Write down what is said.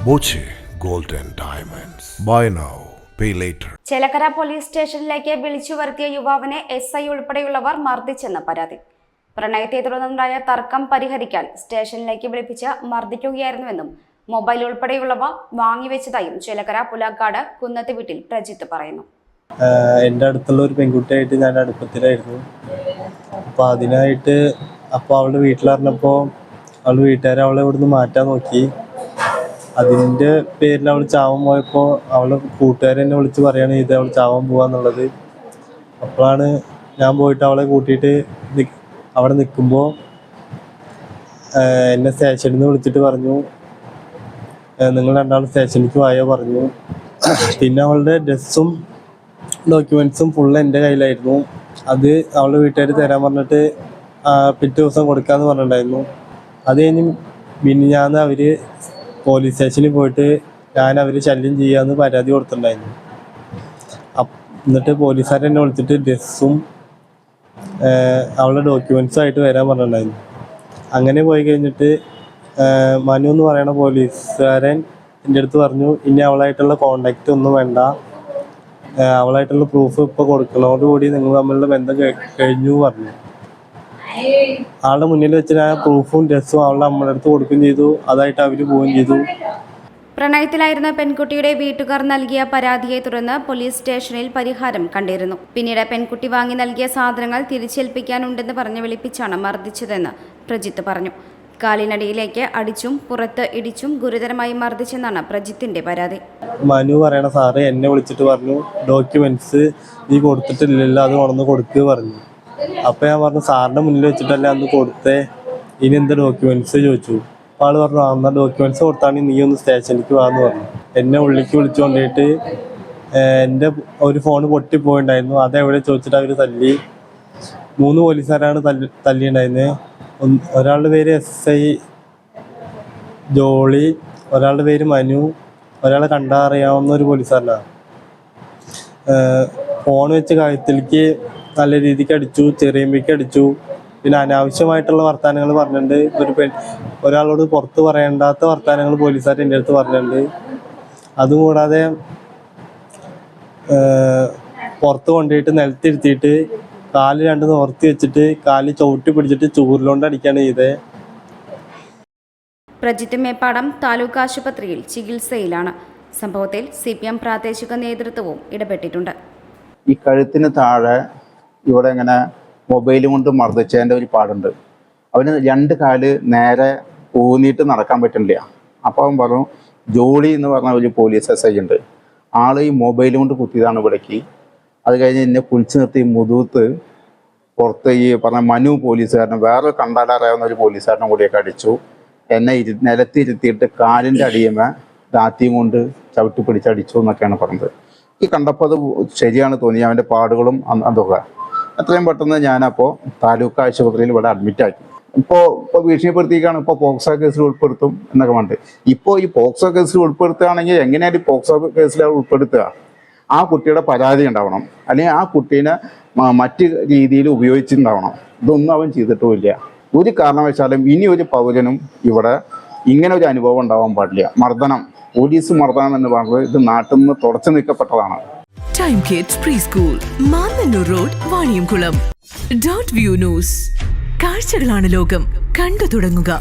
Boche gold and diamonds. Buy now pay later. Chelakkara police സ്റ്റേഷനിലേക്ക് വിളിച്ചു വരുത്തിയ യുവാവിനെ SI ഉൾപ്പെടെയുള്ളവർ മർദ്ദിച്ചെന്ന് പരാതി. പ്രണയത്തെ തുടർന്നുണ്ടായ തർക്കം പരിഹരിക്കാൻ സ്റ്റേഷനിലേക്ക് വിളിപ്പിച്ച് മർദ്ദിക്കുകയായിരുന്നുവെന്നും മൊബൈൽ ഉൾപ്പെടെയുള്ളവ വാങ്ങിവെച്ചതായും ചേലക്കര പുലാക്കാട് കുന്നത്ത് വീട്ടിൽ പ്രജിത്ത് പറയുന്നു. എൻ്റെ അടുത്തുള്ള ഒരു പെൺകുട്ടിയായിട്ട് ഞാൻ അടുപ്പത്തിലായിരുന്നു. അപ്പോൾ അതിനായിട്ട് അവളുടെ വീട്ടിലറിഞ്ഞപ്പോൾ അവളുടെ വീട്ടുകാർ അവളെ ഇവിടുന്ന് മാറ്റാൻ നോക്കി. അതിൻ്റെ പേരിൽ അവൾ ചാവാൻ പോയപ്പോൾ അവളുടെ കൂട്ടുകാരെ എന്നെ വിളിച്ച് പറയുകയാണ് ഇത് അവൾ ചാവാൻ പോവാന്നുള്ളത്. അപ്പോഴാണ് ഞാൻ പോയിട്ട് അവളെ കൂട്ടിയിട്ട് അവിടെ നിൽക്കുമ്പോൾ എന്നെ സ്റ്റേഷനിൽ നിന്ന് വിളിച്ചിട്ട് പറഞ്ഞു നിങ്ങൾ രണ്ടാളും സ്റ്റേഷനിലേക്ക് വായോ പറഞ്ഞു. പിന്നെ അവളുടെ ഡ്രസ്സും ഡോക്യുമെൻറ്റ്സും ഫുള്ള് എൻ്റെ കയ്യിലായിരുന്നു. അത് അവളുടെ വീട്ടുകാർ തരാൻ പറഞ്ഞിട്ട് പിറ്റേ ദിവസം കൊടുക്കാമെന്ന് പറഞ്ഞിട്ടുണ്ടായിരുന്നു. അത് കഴിഞ്ഞ് മിനിഞ്ഞാന്ന് അവർ പോലീസ് സ്റ്റേഷനിൽ പോയിട്ട് അവർ ശല്യം ചെയ്യാമെന്ന് പരാതി കൊടുത്തിട്ടുണ്ടായിരുന്നു. എന്നിട്ട് പോലീസുകാർ എന്നെ വിളിച്ചിട്ട് ഡ്രസ്സും അവളുടെ ഡോക്യുമെൻറ്റ്സും ആയിട്ട് വരാൻ പറഞ്ഞിട്ടുണ്ടായിരുന്നു. അങ്ങനെ പോയി കഴിഞ്ഞിട്ട് മനു എന്ന് പറയുന്ന പോലീസുകാരൻ എൻ്റെ അടുത്ത് പറഞ്ഞു ഇനി അവളായിട്ടുള്ള കോണ്ടാക്റ്റ് ഒന്നും വേണ്ട, അവളായിട്ടുള്ള പ്രൂഫ് ഇപ്പോൾ കൊടുക്കുന്നതോടുകൂടി നിങ്ങൾ തമ്മിലുള്ള ബന്ധം കഴിഞ്ഞു പറഞ്ഞു. ആളുടെ മുന്നിൽ വെച്ച് ഞാൻ പ്രൂഫും ഡ്രസ്സും അവളുടെ അമ്മയുടെ അടുത്ത് കൊടുക്കുകയും ചെയ്തു. അതായിട്ട് അവർ പോവുകയും ചെയ്തു. പ്രണയത്തിലായിരുന്ന പെൺകുട്ടിയുടെ വീട്ടുകാർ നൽകിയ പരാതിയെ തുടർന്ന് പോലീസ് സ്റ്റേഷനിൽ പരിഹാരം കണ്ടിരുന്നു. പിന്നീട് പെൺകുട്ടി വാങ്ങി നൽകിയ സാധനങ്ങൾ തിരിച്ചേൽപ്പിക്കാനുണ്ടെന്ന് പറഞ്ഞ് വിളിപ്പിച്ചാണ് മർദ്ദിച്ചതെന്ന് പ്രജിത്ത് പറഞ്ഞു. കാലിനടിയിലേക്ക് അടിച്ചും പുറത്ത് ഇടിച്ചും ഗുരുതരമായി മർദ്ദിച്ചെന്നാണ് പ്രജിത്തിന്റെ പരാതി. മനു പറയണ സാറ് എന്നെ വിളിച്ചിട്ട് പറഞ്ഞു ഡോക്യുമെന്റ്സ് നീ കൊടുത്തിട്ടില്ലല്ലോ, അത് ഉണർന്ന് കൊടുക്കുക പറഞ്ഞു. അപ്പോൾ ഞാൻ പറഞ്ഞു സാറിൻ്റെ മുന്നിൽ വെച്ചിട്ടല്ലേ അന്ന് കൊടുത്തേ, ഇനി എന്താ ഡോക്യുമെന്റ്സ് ചോദിച്ചു. അപ്പോൾ ആൾ പറഞ്ഞു അന്ന് ഡോക്യുമെന്റ്സ് കൊടുത്താണെങ്കിൽ നീ ഒന്ന് സ്റ്റേഷനിലേക്ക് വാന്ന് പറഞ്ഞു. എന്നെ ഉള്ളിലേക്ക് വിളിച്ചു കൊണ്ടുപോയിട്ട് എൻ്റെ ഒരു ഫോണ് പൊട്ടിപ്പോയിണ്ടായിരുന്നു. അതെവിടെ ചോദിച്ചിട്ട് അവർ തല്ലി. 3 പോലീസുകാരാണ് തല്ലിയിട്ടുണ്ടായിരുന്നത്. ഒരാളുടെ പേര് SI ജോളി, ഒരാളുടെ പേര് മനു, ഒരാളെ കണ്ടാൽ അറിയാവുന്ന ഒരു പോലീസുകാരനാണ്. ഫോൺ വെച്ച് കഴുത്തിലേക്ക് നല്ല രീതിക്ക് അടിച്ചു, ചെറിയമ്മയ്ക്ക് അടിച്ചു. പിന്നെ അനാവശ്യമായിട്ടുള്ള വർത്തമാനങ്ങൾ പറഞ്ഞിട്ടുണ്ട്. ഒരാളോട് പുറത്ത് പറയേണ്ടാത്ത വർത്തമാനങ്ങൾ പോലീസുകാർ എൻ്റെ അടുത്ത് പറഞ്ഞിട്ടുണ്ട്. അതുകൂടാതെ പുറത്ത് കൊണ്ടുപോയിട്ട് നിലത്തിരുത്തിയിട്ട് കാല് 2 നിവർത്തി വെച്ചിട്ട് കാല് ചവിട്ടി പിടിച്ചിട്ട് ചൂരിലോണ്ട് അടിക്കുകയാണ് ചെയ്തത്. പ്രജിത്ത് മേപ്പാടം താലൂക്ക് ആശുപത്രിയിൽ ചികിത്സയിലാണ്. സംഭവത്തിൽ CPM പ്രാദേശിക നേതൃത്വവും ഇടപെട്ടിട്ടുണ്ട്. ഈ കഴുത്തിന് താഴെ ഇവിടെ ഇങ്ങനെ മൊബൈൽ കൊണ്ട് മർദ്ദിച്ചതിൻ്റെ ഒരു പാടുണ്ട്. അവന് 2 കാല് നേരെ ഊന്നിയിട്ട് നടക്കാൻ പറ്റുന്നില്ല. അപ്പോൾ അവൻ പറഞ്ഞു ജോളി എന്ന് പറഞ്ഞ ഒരു പോലീസ് SI ഉണ്ട്, ആൾ ഈ മൊബൈൽ കൊണ്ട് കുത്തിയതാണ് ഇവിടേക്ക്. അത് കഴിഞ്ഞ് എന്നെ കുളിച്ച് നിർത്തി മുതുകത്ത് പുറത്ത് ഈ പറഞ്ഞ മനു പോലീസുകാരനും വേറെ കണ്ടാലറിയാവുന്ന ഒരു പോലീസുകാരനും കൂടിയൊക്കെ അടിച്ചു. എന്നെ നിലത്തിരുത്തിയിട്ട് കാലിൻ്റെ അടിയമേ ദാത്തിയും കൊണ്ട് ചവിട്ടി പിടിച്ചടിച്ചു എന്നൊക്കെയാണ് പറഞ്ഞത്. ഈ കണ്ടപ്പോൾ അത് ശരിയാണ് തോന്നി. അവൻ്റെ പാടുകളും അതൊക്കെ എത്രയും പെട്ടെന്ന് ഞാനപ്പോൾ താലൂക്ക് ആശുപത്രിയിൽ ഇവിടെ അഡ്മിറ്റാക്കി. ഇപ്പോൾ ഭീഷണിപ്പെടുത്തിക്കാണ്. ഇപ്പോൾ പോക്സോ കേസിൽ ഉൾപ്പെടുത്തും എന്നൊക്കെ പറഞ്ഞിട്ട്. ഇപ്പോൾ ഈ പോക്സോ കേസിൽ ഉൾപ്പെടുത്തുകയാണെങ്കിൽ എങ്ങനെയാണ് ഈ പോക്സോ കേസിൽ ഉൾപ്പെടുത്തുക? ആ കുട്ടിയുടെ പരാതി ഉണ്ടാവണം, അല്ലെങ്കിൽ ആ കുട്ടീനെ മറ്റ് രീതിയിൽ ഉപയോഗിച്ചിട്ടുണ്ടാവണം. ഇതൊന്നും അവൻ ചെയ്തിട്ടുമില്ല. ഒരു കാരണവശാലും ഇനി ഒരു പൗരനും ഇവിടെ ഇങ്ങനെ ഒരു അനുഭവം ഉണ്ടാവാൻ പാടില്ല. മർദ്ദനം, പോലീസ് മർദ്ദനം എന്ന് പറയുന്നത് ഇത് നാട്ടിൽ നിന്ന് തുടച്ചു നീക്കപ്പെട്ടതാണ്. Time Kids preschool, Mannannur road, Vaniyamkulam. .view news. കാഴ്ചകളാണ് ലോകം, കണ്ടു തുടങ്ങുക.